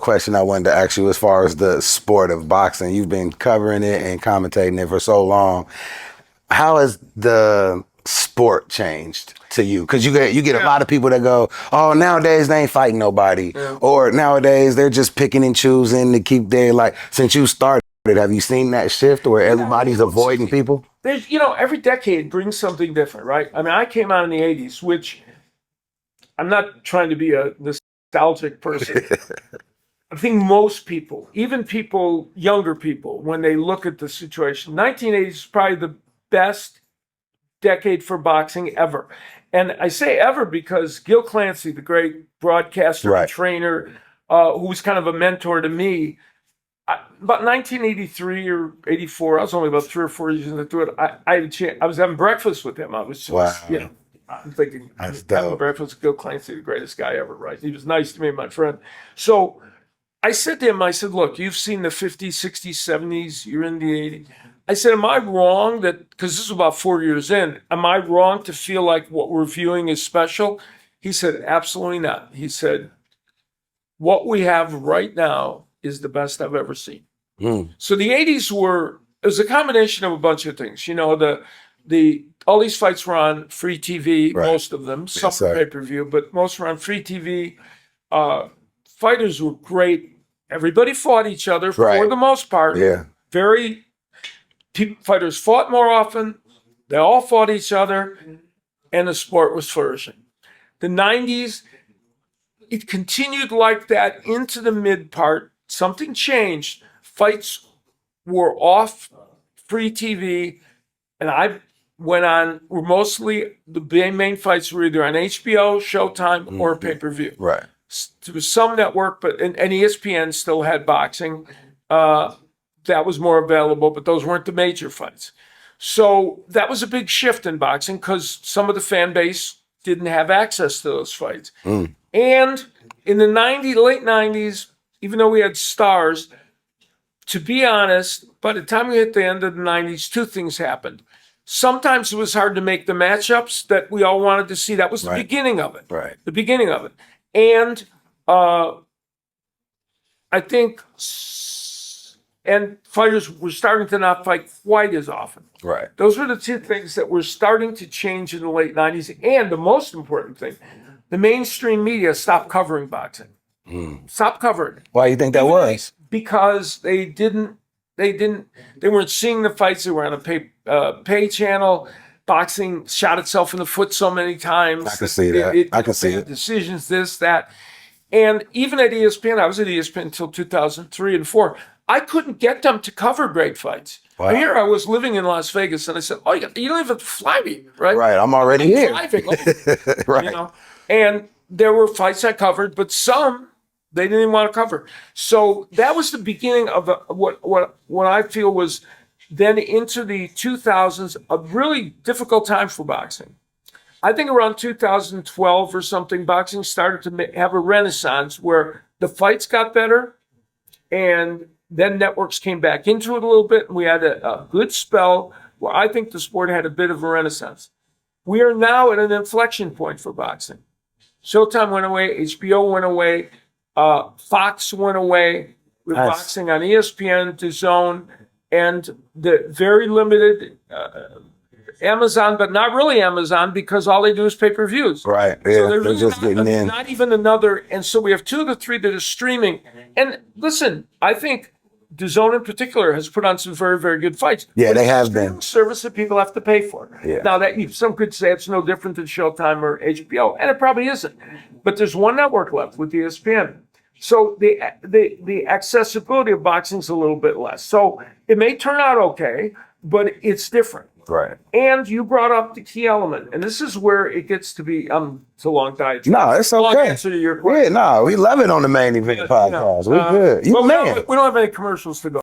question I wanted to ask you as far as the sport of boxing. You've been covering it and commentating it for so long. How has the sport changed to you? Because you get a lot of people that go, oh, nowadays they ain't fighting nobody, or nowadays they're just picking and choosing to keep their, like, since you started, have you seen that shift where everybody's avoiding people? There's, every decade brings something different, right? I mean, I came out in the 80s, which I'm not trying to be a nostalgic person. I think most people, even people, younger people, when they look at the situation, 1980s is probably the best decade for boxing ever. And I say ever because Gil Clancy, the great broadcaster and trainer, who was kind of a mentor to me, about 1983 or 84, I was only about 3 or 4 years into it. I had a chance. I was having breakfast with him. I was just, I'm thinking, having breakfast with Gil Clancy, the greatest guy ever, right? He was nice to me, my friend. So I said to him, I said, look, you've seen the 50s, 60s, 70s, you're in the 80s. I said, am I wrong that, because this is about 4 years in, am I wrong to feel like what we're viewing is special? He said, absolutely not. He said, what we have right now is the best I've ever seen. So the 80s it was a combination of a bunch of things. All these fights were on free TV, most of them, some pay-per-view, but most were on free TV. Fighters were great. Everybody fought each other for the most part. Fighters fought more often. They all fought each other, and the sport was flourishing. The 90s, it continued like that into the mid part. Something changed. Fights were off free TV, and I went on. Were mostly the main fights were either on HBO, Showtime, or pay-per-view. Right. There was some network, but and ESPN still had boxing. That was more available, but those weren't the major fights. So that was a big shift in boxing because some of the fan base didn't have access to those fights. And in the late 90s, even though we had stars, to be honest, by the time we hit the end of the 90s, two things happened. Sometimes it was hard to make the matchups that we all wanted to see. That was the beginning of it. The beginning of it. And I think fighters were starting to not fight quite as often. Those were the two things that were starting to change in the late 90s. And the most important thing, the mainstream media stopped covering boxing. Stopped covering it. Why do you think that was? Because they weren't seeing the fights. They were on a pay channel. Boxing shot itself in the foot so many times. I can see that. I can see it. Decisions, this, that. And even at ESPN, I was at ESPN until 2003 and 4. I couldn't get them to cover great fights. Wow. Here I was living in Las Vegas, and I said, "Oh, you don't even have to fly me, right? Right, I'm already here." Right. And there were fights I covered, but some they didn't even want to cover. So that was the beginning of what I feel was then into the 2000s, a really difficult time for boxing. I think around 2012 or something, boxing started to have a renaissance where the fights got better, and then networks came back into it a little bit, and we had a good spell where I think the sport had a bit of a renaissance. We are now at an inflection point for boxing. Showtime went away, HBO went away, Fox went away. With boxing on ESPN, DAZN, and the very limited Amazon, but not really Amazon because all they do is pay-per-views. Right. Yeah, so they're really just getting in. Not even another. And so we have 2 of the 3 that are streaming. And listen, I think DAZN in particular has put on some very, very good fights. Yeah, they have been. Service that people have to pay for. Yeah. Now, some could say it's no different than Showtime or HBO, and it probably isn't. But there's one network left with ESPN. So the accessibility of boxing is a little bit less. So it may turn out okay, but it's different. Right. And you brought up the key element, and this is where it gets to be, it's a long diatribe. No, it's okay. Long answer to your question. Yeah, no, we love it on the Main Event podcast. We're good. We don't have any commercials to go.